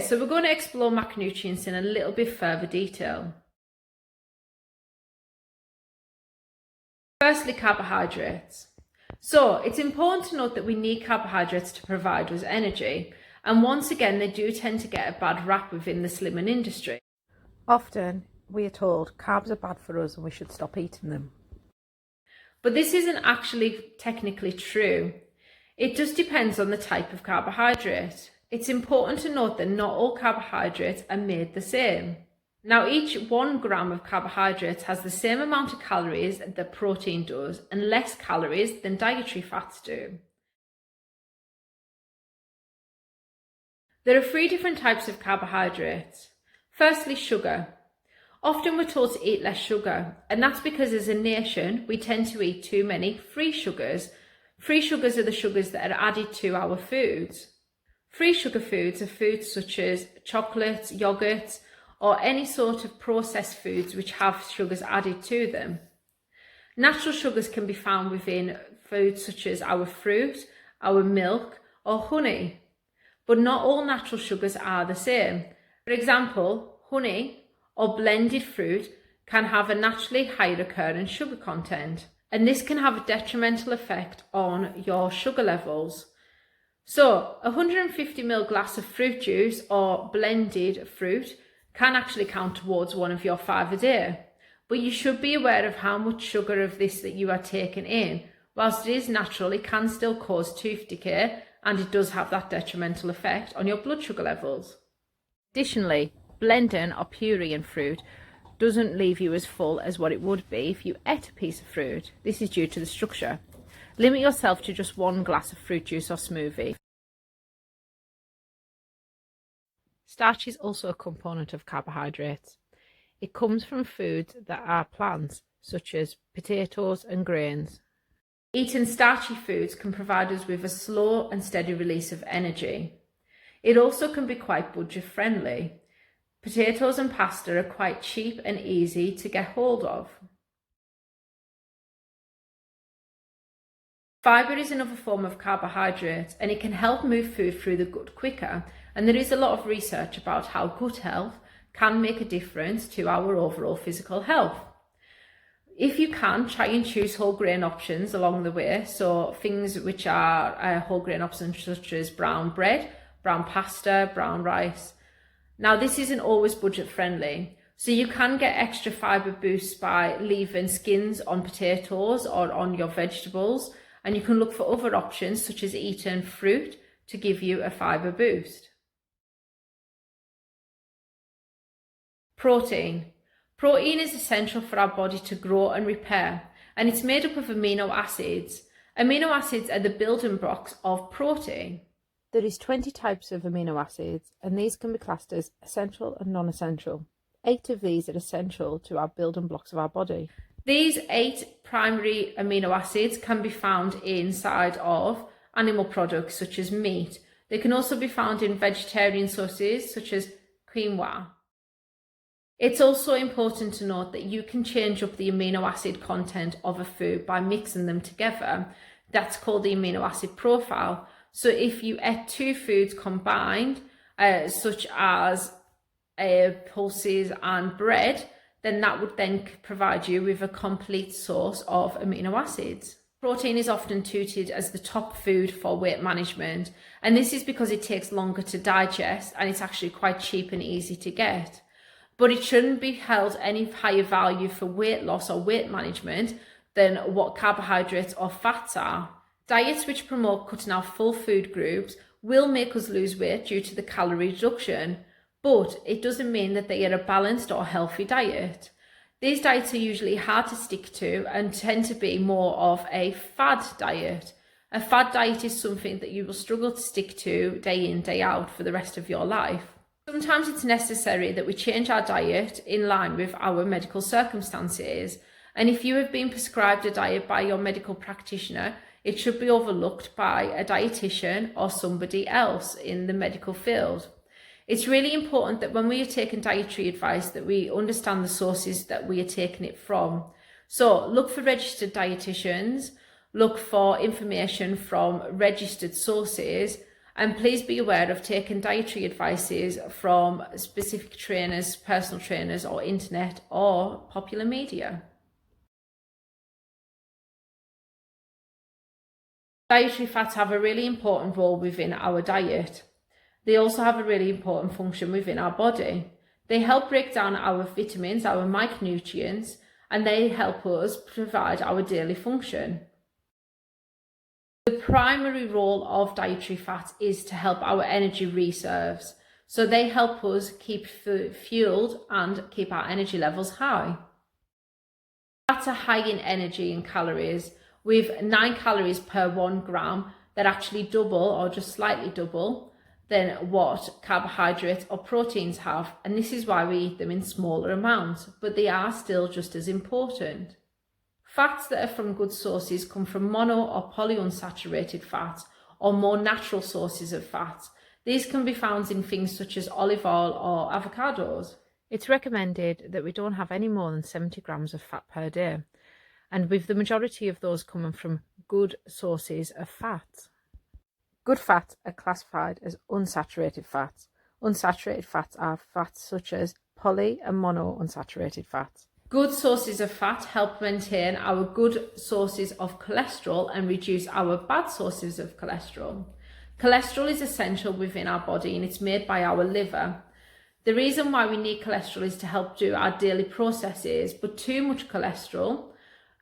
so we're going to explore macronutrients in a little bit further detail. Firstly, carbohydrates. So it's important to note that we need carbohydrates to provide us energy, and once again they do tend to get a bad rap within the slimming industry. Often we are told carbs are bad for us and we should stop eating them. But this isn't actually technically true. It just depends on the type of carbohydrate. It's important to note that not all carbohydrates are made the same. Now, each 1 gram of carbohydrates has the same amount of calories that protein does and less calories than dietary fats do. There are 3 different types of carbohydrates. Firstly, sugar. Often we're told to eat less sugar, and that's because as a nation we tend to eat too many free sugars. Free sugars are the sugars that are added to our foods. Free sugar foods are foods such as chocolates, yogurts, or any sort of processed foods which have sugars added to them. Natural sugars can be found within foods such as our fruit, our milk, or honey. But not all natural sugars are the same. For example, honey or blended fruit can have a naturally higher occurrence sugar content, and this can have a detrimental effect on your sugar levels. So, a 150 ml glass of fruit juice or blended fruit can actually count towards one of your 5 a day. But you should be aware of how much sugar of this that you are taking in. Whilst it is natural, it can still cause tooth decay, and it does have that detrimental effect on your blood sugar levels. Additionally, blending or pureeing fruit doesn't leave you as full as what it would be if you ate a piece of fruit. This is due to the structure. Limit yourself to just 1 glass of fruit juice or smoothie. Starch is also a component of carbohydrates. It comes from foods that are plants, such as potatoes and grains. Eating starchy foods can provide us with a slow and steady release of energy. It also can be quite budget friendly. Potatoes and pasta are quite cheap and easy to get hold of. Fibre is another form of carbohydrate, and it can help move food through the gut quicker, and there is a lot of research about how gut health can make a difference to our overall physical health. If you can, try and choose whole grain options along the way, so things which are whole grain options such as brown bread, brown pasta, brown rice. Now, this isn't always budget friendly, so you can get extra fibre boosts by leaving skins on potatoes or on your vegetables, and you can look for other options such as eating fruit to give you a fibre boost. Protein. Protein is essential for our body to grow and repair, and it's made up of amino acids. Amino acids are the building blocks of protein. There is 20 types of amino acids, and these can be classed as essential and non-essential. 8 of these are essential to our building blocks of our body. These 8 primary amino acids can be found inside of animal products such as meat. They can also be found in vegetarian sources such as quinoa. It's also important to note that you can change up the amino acid content of a food by mixing them together. That's called the amino acid profile. So if you ate 2 foods combined, such as pulses and bread, then that would then provide you with a complete source of amino acids. Protein is often touted as the top food for weight management, and this is because it takes longer to digest and it's actually quite cheap and easy to get. But it shouldn't be held any higher value for weight loss or weight management than what carbohydrates or fats are. Diets which promote cutting out full food groups will make us lose weight due to the calorie reduction, but it doesn't mean that they are a balanced or healthy diet. These diets are usually hard to stick to and tend to be more of a fad diet. A fad diet is something that you will struggle to stick to day in, day out for the rest of your life. Sometimes it's necessary that we change our diet in line with our medical circumstances, and if you have been prescribed a diet by your medical practitioner, it should be overlooked by a dietitian or somebody else in the medical field. It's really important that when we are taking dietary advice that we understand the sources that we are taking it from. So look for registered dietitians, look for information from registered sources, And please be aware of taking dietary advices from specific trainers, personal trainers, or internet or popular media. Dietary fats have a really important role within our diet. They also have a really important function within our body. They help break down our vitamins, our micronutrients, and they help us provide our daily function. The primary role of dietary fats is to help our energy reserves. So they help us keep fueled and keep our energy levels high. Fats are high in energy and calories, with 9 calories per 1 gram. That actually double or just slightly double than what carbohydrates or proteins have. And this is why we eat them in smaller amounts, but they are still just as important. Fats that are from good sources come from mono or polyunsaturated fats or more natural sources of fats. These can be found in things such as olive oil or avocados. It's recommended that we don't have any more than 70 grams of fat per day, and with the majority of those coming from good sources of fat. Good fats are classified as unsaturated fats. Unsaturated fats are fats such as poly and mono unsaturated fats. Good sources of fat help maintain our good sources of cholesterol and reduce our bad sources of cholesterol. Cholesterol is essential within our body and it's made by our liver. The reason why we need cholesterol is to help do our daily processes, but too much cholesterol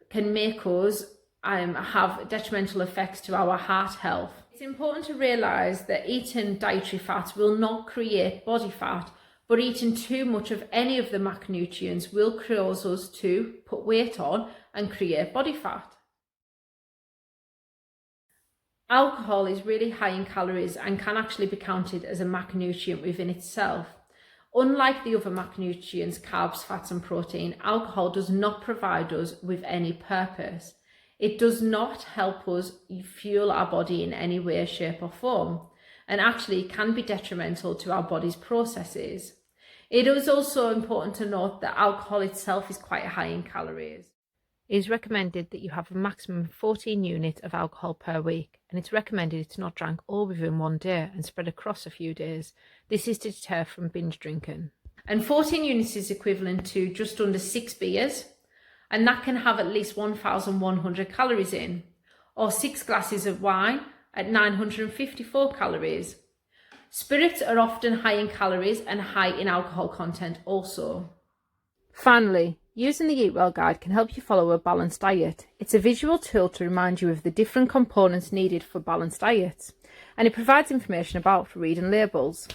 can make us have detrimental effects to our heart health. It's important to realise that eating dietary fats will not create body fat, but eating too much of any of the macronutrients will cause us to put weight on and create body fat. Alcohol is really high in calories and can actually be counted as a macronutrient within itself. Unlike the other macronutrients, carbs, fats and protein, alcohol does not provide us with any purpose. It does not help us fuel our body in any way, shape or form, and actually can be detrimental to our body's processes. It is also important to note that alcohol itself is quite high in calories. It is recommended that you have a maximum of 14 units of alcohol per week, and it's recommended it's not drank all within one day and spread across a few days. This is to deter from binge drinking. And 14 units is equivalent to just under 6 beers, and that can have at least 1,100 calories in, or 6 glasses of wine at 954 calories. Spirits are often high in calories and high in alcohol content also. Finally, using the Eat Well guide can help you follow a balanced diet. It's a visual tool to remind you of the different components needed for balanced diets, and it provides information about reading labels.